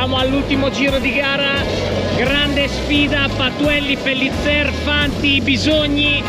Siamo all'ultimo giro di gara, grande sfida, Patuelli, Pellizer, Fanti, Bisogni.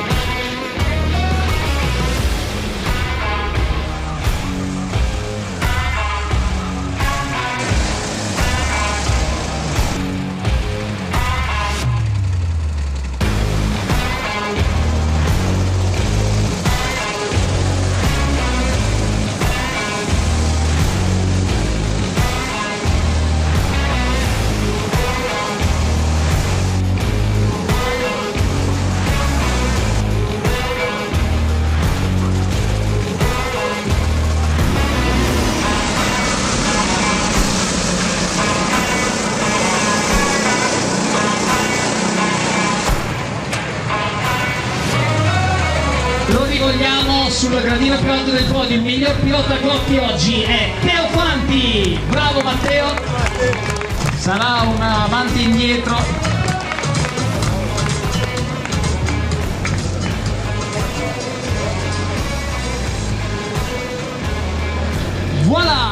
Lo rivogliamo sul gradino più alto del podio, il miglior pilota Gotti oggi è Teo Fanti. Bravo Matteo! Sarà un avanti e indietro. Voilà!